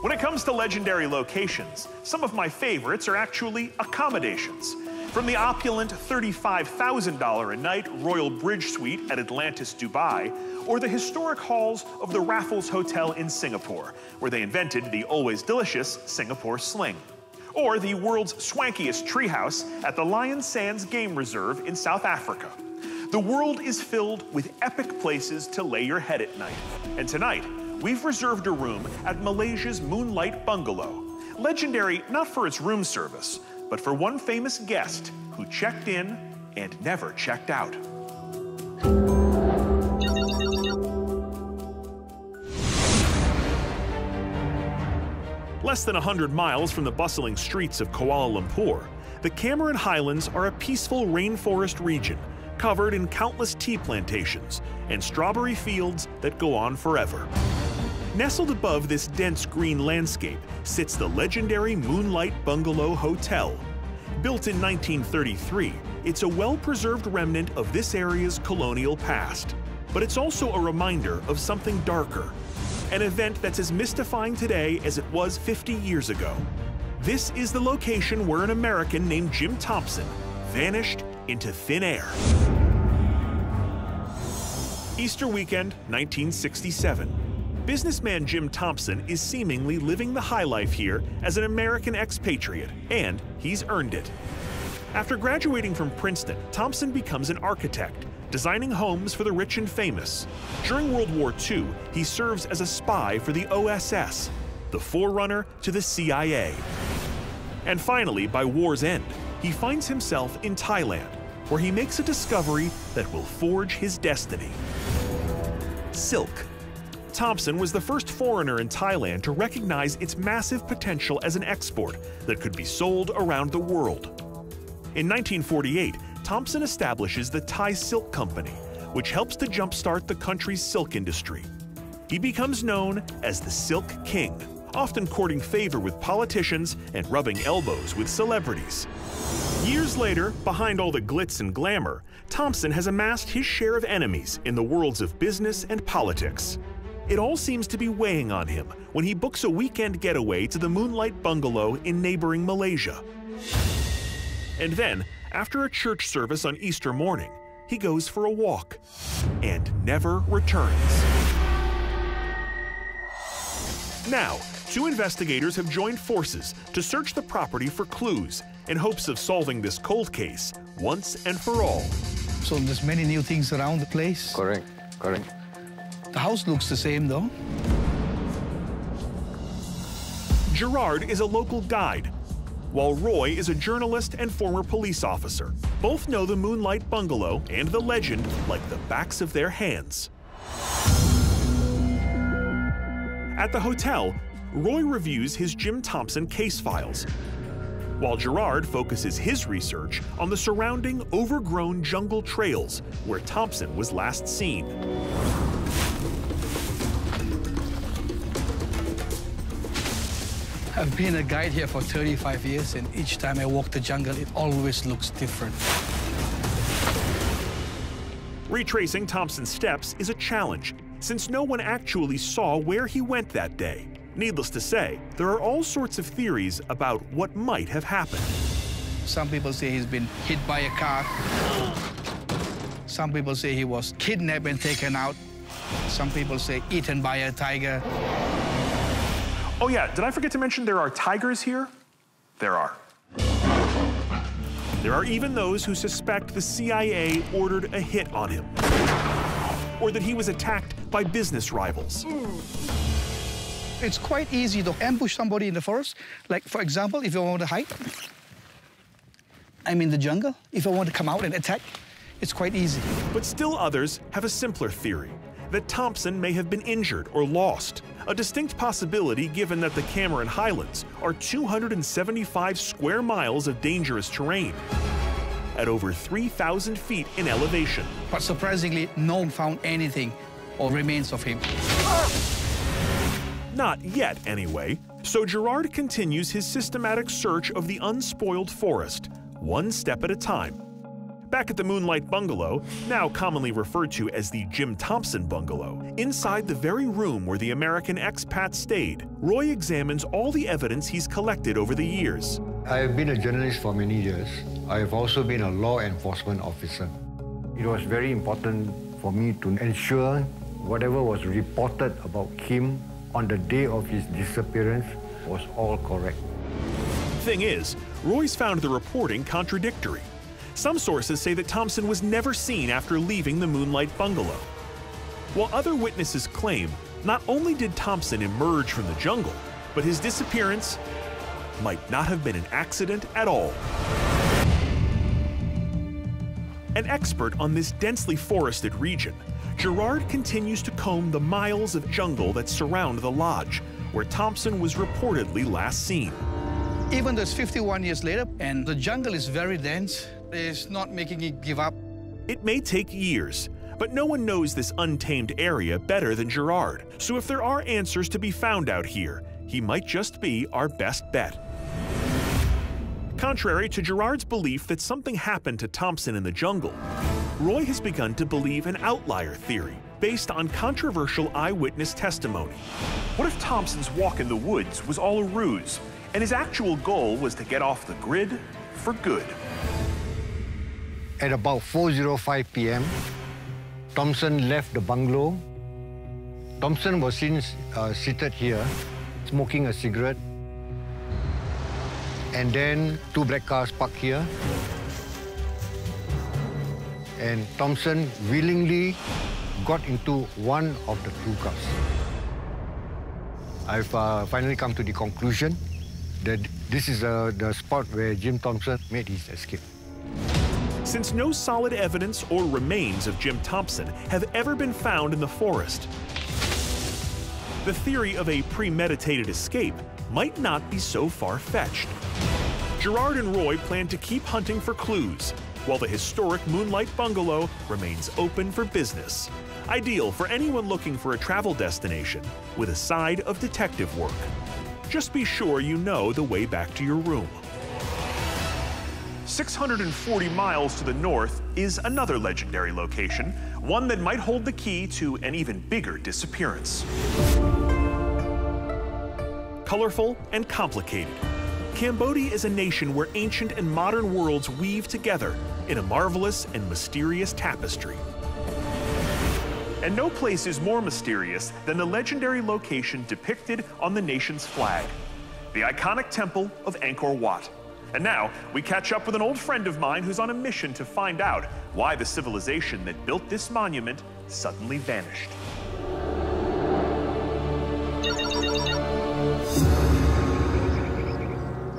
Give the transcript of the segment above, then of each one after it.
When it comes to legendary locations, some of my favorites are actually accommodations. From the opulent $35,000 a night Royal Bridge Suite at Atlantis, Dubai, or the historic halls of the Raffles Hotel in Singapore, where they invented the always delicious Singapore sling. Or the world's swankiest treehouse at the Lion Sands Game Reserve in South Africa. The world is filled with epic places to lay your head at night. And tonight, we've reserved a room at Malaysia's Moonlight Bungalow. Legendary not for its room service, but for one famous guest who checked in and never checked out. Less than 100 miles from the bustling streets of Kuala Lumpur, the Cameron Highlands are a peaceful rainforest region covered in countless tea plantations and strawberry fields that go on forever. Nestled above this dense green landscape sits the legendary Moonlight Bungalow Hotel. Built in 1933, it's a well-preserved remnant of this area's colonial past. But it's also a reminder of something darker, an event that's as mystifying today as it was 50 years ago. This is the location where an American named Jim Tompson vanished into thin air. Easter weekend, 1967. Businessman Jim Tompson is seemingly living the high life here as an American expatriate, and he's earned it. After graduating from Princeton, Tompson becomes an architect, designing homes for the rich and famous. During World War II, he serves as a spy for the OSS, the forerunner to the CIA. And finally, by war's end, he finds himself in Thailand, where he makes a discovery that will forge his destiny. Silk. Tompson was the first foreigner in Thailand to recognize its massive potential as an export that could be sold around the world. In 1948, Tompson establishes the Thai Silk Company, which helps to jumpstart the country's silk industry. He becomes known as the Silk King, often courting favor with politicians and rubbing elbows with celebrities. Years later, behind all the glitz and glamour, Tompson has amassed his share of enemies in the worlds of business and politics. It all seems to be weighing on him when he books a weekend getaway to the Moonlight Bungalow in neighboring Malaysia. And then, after a church service on Easter morning, he goes for a walk and never returns. Now, two investigators have joined forces to search the property for clues in hopes of solving this cold case once and for all. So there's many new things around the place. Correct, correct. The house looks the same though. Gerard is a local guide, while Roy is a journalist and former police officer. Both know the Moonlight Bungalow and the legend like the backs of their hands. At the hotel, Roy reviews his Jim Tompson case files, while Gerard focuses his research on the surrounding overgrown jungle trails where Tompson was last seen. I've been a guide here for 35 years, and each time I walk the jungle, it always looks different. Retracing Tompson's steps is a challenge, since no one actually saw where he went that day. Needless to say, there are all sorts of theories about what might have happened. Some people say he's been hit by a car. Some people say he was kidnapped and taken out. Some people say eaten by a tiger. Oh yeah, did I forget to mention there are tigers here? There are. There are even those who suspect the CIA ordered a hit on him, or that he was attacked by business rivals. It's quite easy to ambush somebody in the forest. Like, for example, if I want to hide, I'm in the jungle. If I want to come out and attack, it's quite easy. But still others have a simpler theory, that Tompson may have been injured or lost, a distinct possibility given that the Cameron Highlands are 275 square miles of dangerous terrain at over 3,000 feet in elevation. But surprisingly, no one found anything or remains of him. Not yet, anyway. So Gerard continues his systematic search of the unspoiled forest, one step at a time. Back at the Moonlight Bungalow, now commonly referred to as the Jim Tompson Bungalow, inside the very room where the American expat stayed, Roy examines all the evidence he's collected over the years. I have been a journalist for many years. I have also been a law enforcement officer. It was very important for me to ensure whatever was reported about him on the day of his disappearance was all correct. Thing is, Roy's found the reporting contradictory. Some sources say that Tompson was never seen after leaving the Moonlight Bungalow, while other witnesses claim not only did Tompson emerge from the jungle, but his disappearance might not have been an accident at all. An expert on this densely forested region, Gerard continues to comb the miles of jungle that surround the lodge, where Tompson was reportedly last seen. Even though it's 51 years later and the jungle is very dense, it's not making it give up. It may take years, but no one knows this untamed area better than Gerard, so if there are answers to be found out here, he might just be our best bet. Contrary to Gerard's belief that something happened to Tompson in the jungle, Roy has begun to believe an outlier theory based on controversial eyewitness testimony. What if Tompson's walk in the woods was all a ruse, and his actual goal was to get off the grid for good? At about 4:05 p.m., Tompson left the bungalow. Tompson was seen seated here, smoking a cigarette. And then two black cars parked here. And Tompson willingly got into one of the two cars. I've finally come to the conclusion that this is the spot where Jim Tompson made his escape. Since no solid evidence or remains of Jim Tompson have ever been found in the forest, the theory of a premeditated escape might not be so far-fetched. Gerard and Roy plan to keep hunting for clues, while the historic Moonlight Bungalow remains open for business, ideal for anyone looking for a travel destination with a side of detective work. Just be sure you know the way back to your room. 640 miles to the north is another legendary location, one that might hold the key to an even bigger disappearance. Colorful and complicated, Cambodia is a nation where ancient and modern worlds weave together in a marvelous and mysterious tapestry. And no place is more mysterious than the legendary location depicted on the nation's flag, the iconic temple of Angkor Wat. And now, we catch up with an old friend of mine who's on a mission to find out why the civilization that built this monument suddenly vanished.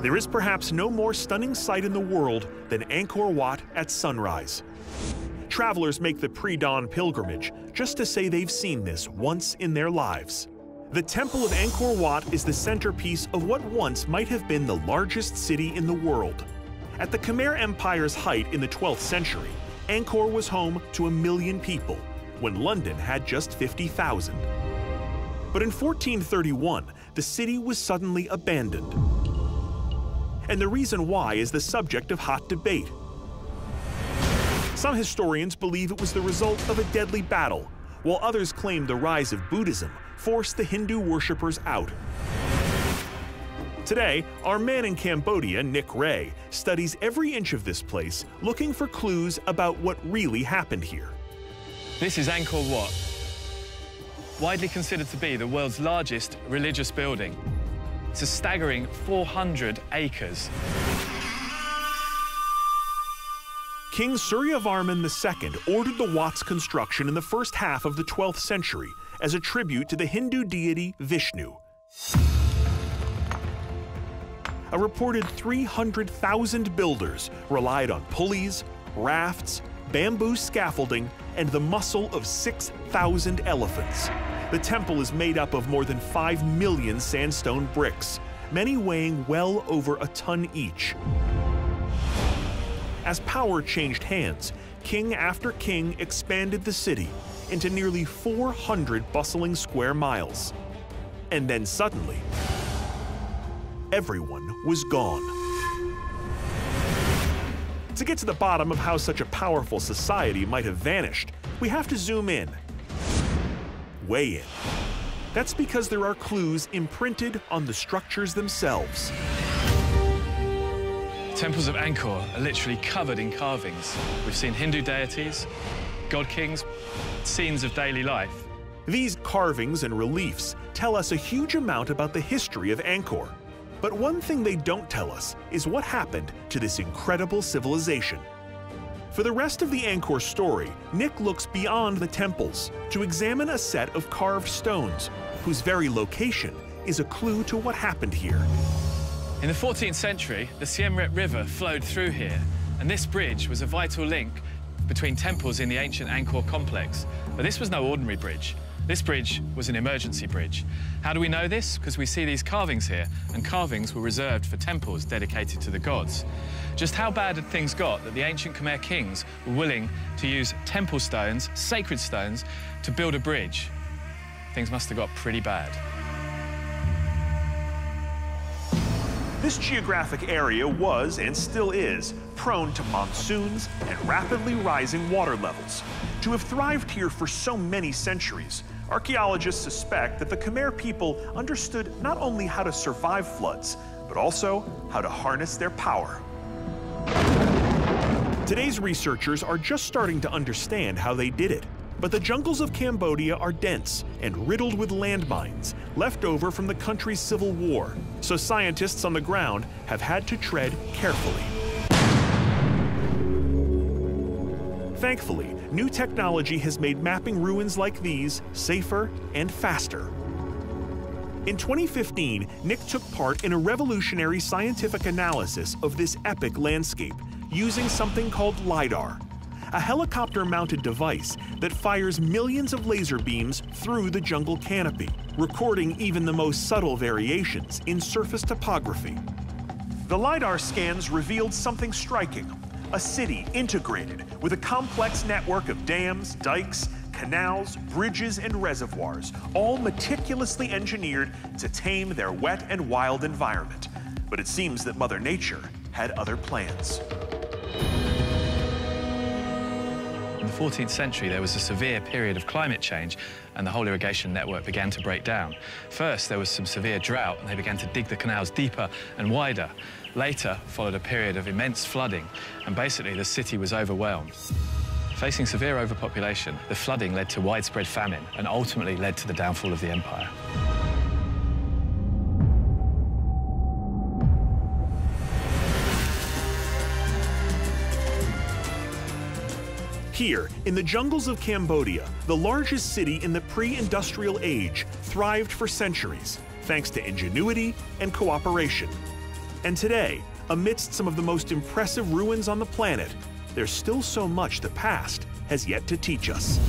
There is perhaps no more stunning sight in the world than Angkor Wat at sunrise. Travelers make the pre-dawn pilgrimage just to say they've seen this once in their lives. The Temple of Angkor Wat is the centerpiece of what once might have been the largest city in the world. At the Khmer Empire's height in the 12th century, Angkor was home to 1 million people, when London had just 50,000. But in 1431, the city was suddenly abandoned. And the reason why is the subject of hot debate. Some historians believe it was the result of a deadly battle, while others claim the rise of Buddhism forced the Hindu worshippers out. Today, our man in Cambodia, Nick Ray, studies every inch of this place, looking for clues about what really happened here. This is Angkor Wat, widely considered to be the world's largest religious building. It's a staggering 400 acres. King Suryavarman II ordered the Wat's construction in the first half of the 12th century as a tribute to the Hindu deity Vishnu. A reported 300,000 builders relied on pulleys, rafts, bamboo scaffolding, and the muscle of 6,000 elephants. The temple is made up of more than 5 million sandstone bricks, many weighing well over a ton each. As power changed hands, king after king expanded the city into nearly 400 bustling square miles. And then suddenly, everyone was gone. To get to the bottom of how such a powerful society might have vanished, we have to zoom in. Way in. That's because there are clues imprinted on the structures themselves. Temples of Angkor are literally covered in carvings. We've seen Hindu deities, god kings, scenes of daily life. These carvings and reliefs tell us a huge amount about the history of Angkor. But one thing they don't tell us is what happened to this incredible civilization. For the rest of the Angkor story, Nick looks beyond the temples to examine a set of carved stones whose very location is a clue to what happened here. In the 14th century, the Siem Reap River flowed through here, and this bridge was a vital link between temples in the ancient Angkor complex. But this was no ordinary bridge. This bridge was an emergency bridge. How do we know this? Because we see these carvings here, and carvings were reserved for temples dedicated to the gods. Just how bad had things got that the ancient Khmer kings were willing to use temple stones, sacred stones, to build a bridge? Things must have got pretty bad. This geographic area was, and still is, prone to monsoons and rapidly rising water levels. To have thrived here for so many centuries, archaeologists suspect that the Khmer people understood not only how to survive floods, but also how to harness their power. Today's researchers are just starting to understand how they did it. But the jungles of Cambodia are dense and riddled with landmines left over from the country's civil war, so scientists on the ground have had to tread carefully. Thankfully, new technology has made mapping ruins like these safer and faster. In 2015, Nick took part in a revolutionary scientific analysis of this epic landscape using something called LiDAR, a helicopter-mounted device that fires millions of laser beams through the jungle canopy, recording even the most subtle variations in surface topography. The LiDAR scans revealed something striking: a city integrated with a complex network of dams, dikes, canals, bridges, and reservoirs, all meticulously engineered to tame their wet and wild environment. But it seems that Mother Nature had other plans. In the 14th century, there was a severe period of climate change, and the whole irrigation network began to break down. First, there was some severe drought, and they began to dig the canals deeper and wider. Later, followed a period of immense flooding, and basically the city was overwhelmed. Facing severe overpopulation, the flooding led to widespread famine and ultimately led to the downfall of the empire. Here, in the jungles of Cambodia, the largest city in the pre-industrial age thrived for centuries, thanks to ingenuity and cooperation. And today, amidst some of the most impressive ruins on the planet, there's still so much the past has yet to teach us.